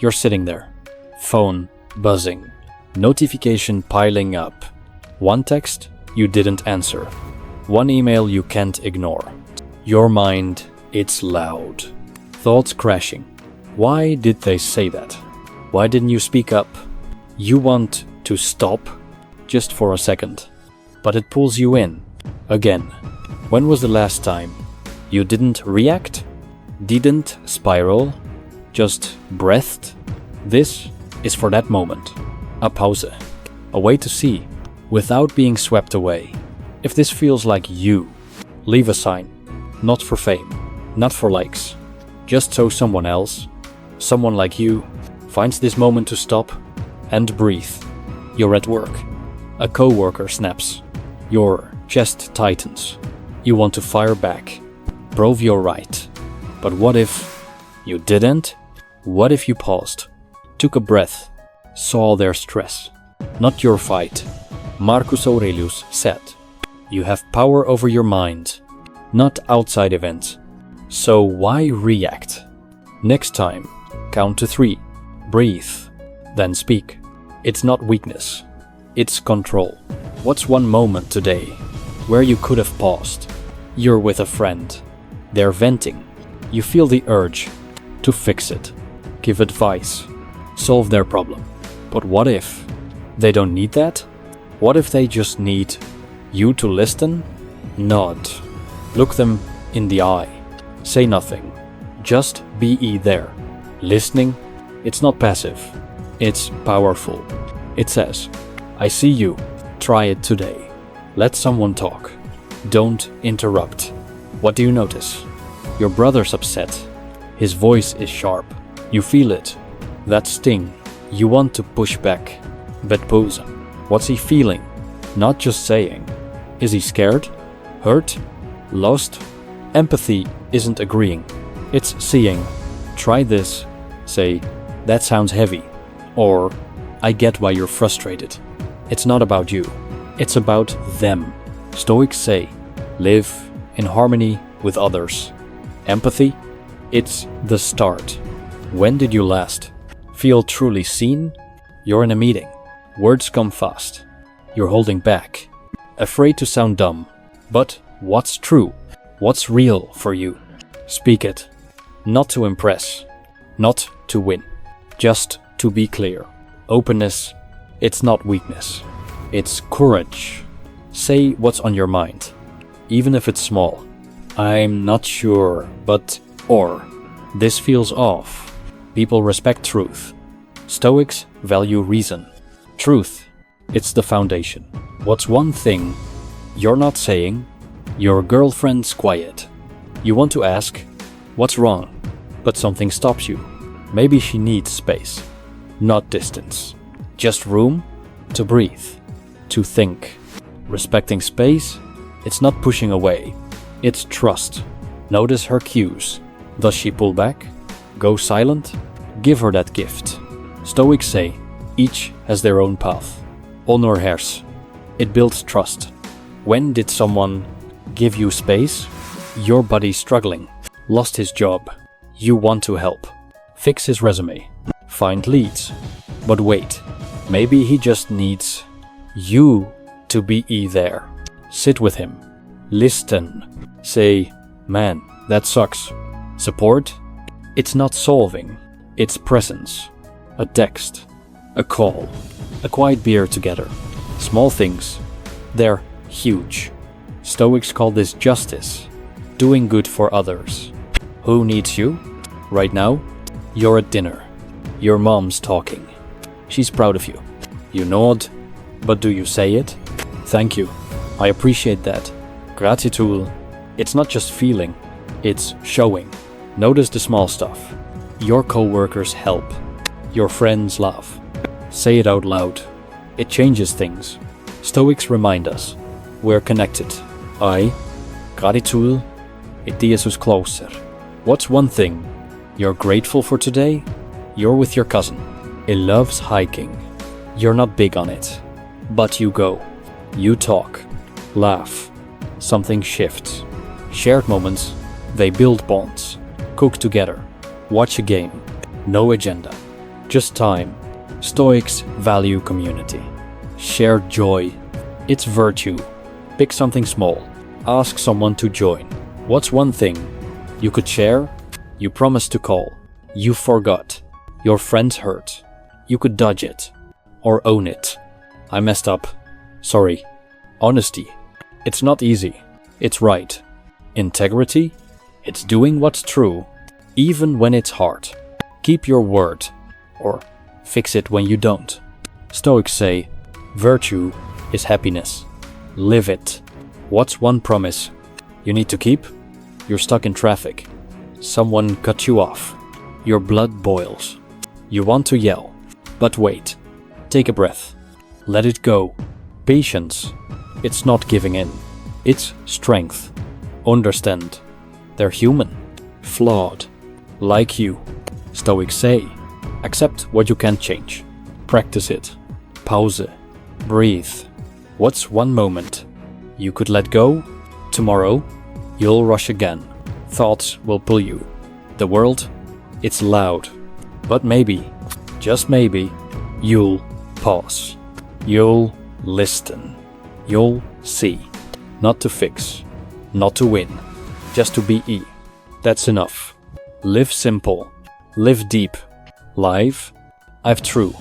You're sitting there. Phone buzzing. Notification piling up. One text you didn't answer. One email you can't ignore. Your mind, it's loud. Thoughts crashing. Why did they say that? Why didn't you speak up? You want to stop just for a second, but it pulls you in. Again. When was the last time you didn't react? Didn't spiral? Just breathed? This is for that moment. A pause. A way to see, without being swept away. If this feels like you, leave a sign. Not for fame, not for likes. Just so someone else, someone like you, finds this moment to stop and breathe. You're at work. A coworker snaps. Your chest tightens. You want to fire back. Prove you're right. But what if you didn't? What if you paused, took a breath, saw their stress? Not your fight. Marcus Aurelius said, you have power over your mind, not outside events. So why react? Next time, count to 3, breathe, then speak. It's not weakness, it's control. What's one moment today where you could have paused? You're with a friend. They're venting. You feel the urge to fix it, give advice, solve their problem. But what if they don't need that? What if they just need you to listen? Nod. Look them in the eye. Say nothing. Just be there. Listening, it's not passive. It's powerful. It says, I see you. Try it today. Let someone talk. Don't interrupt. What do you notice? Your brother's upset. His voice is sharp. You feel it. That sting. You want to push back. But pause. What's he feeling? Not just saying. Is he scared? Hurt? Lost? Empathy isn't agreeing. It's seeing. Try this. Say, that sounds heavy. Or, I get why you're frustrated. It's not about you. It's about them. Stoics say, live in harmony with others. Empathy? It's the start. When did you last feel truly seen? You're in a meeting. Words come fast. You're holding back. Afraid to sound dumb. But what's true? What's real for you? Speak it. Not to impress. Not to win. Just to be clear. Openness, it's not weakness. It's courage. Say what's on your mind. Even if it's small. I'm not sure, but or this feels off. People respect truth. Stoics value reason. Truth, it's the foundation. What's one thing you're not saying? Your girlfriend's quiet. You want to ask, what's wrong? But something stops you. Maybe she needs space, not distance. Just room to breathe, to think. Respecting space, it's not pushing away. It's trust. Notice her cues. Does she pull back? Go silent? Give her that gift. Stoics say, each has their own path. Honor hers. It builds trust. When did someone give you space? Your buddy's struggling. Lost his job. You want to help. Fix his resume. Find leads. But wait, maybe he just needs you to be there. Sit with him. Listen. Say, man, that sucks. Support? It's not solving. It's presence. A text. A call. A quiet beer together. Small things. They're huge. Stoics call this justice. Doing good for others. Who needs you? Right now, you're at dinner. Your mom's talking. She's proud of you. You nod, but do you say it? Thank you. I appreciate that. Gratitude. It's not just feeling, it's showing. Notice the small stuff. Your coworkers help. Your friends laugh. Say it out loud. It changes things. Stoics remind us we're connected. Gratitude, it dies us closer. What's one thing you're grateful for today? You're with your cousin. He loves hiking. You're not big on it, but you go. You talk. Laugh. Something shifts. Shared moments, they build bonds. Cook together. Watch a game. No agenda. Just time. Stoics value community. Shared joy. It's virtue. Pick something small. Ask someone to join. What's one thing you could share? You promised to call. You forgot. Your friends hurt. You could dodge it. Or own it. I messed up. Sorry. Honesty. It's not easy. It's right. Integrity. It's doing what's true, even when it's hard. Keep your word. Or fix it when you don't. Stoics say, virtue is happiness. Live it. What's one promise you need to keep? You're stuck in traffic. Someone cut you off. Your blood boils. You want to yell, but wait. Take a breath. Let it go. Patience. It's not giving in. It's strength. Understand. They're human. Flawed. Like you. Stoics say, accept what you can't change. Practice it. Pause. Breathe. What's one moment you could let go? Tomorrow, you'll rush again. Thoughts will pull you. The world, it's loud. But maybe, just maybe, you'll pause. You'll listen. You'll see. Not to fix. Not to win. Just to be. That's enough. Live simple. Live deep. Live, I've true.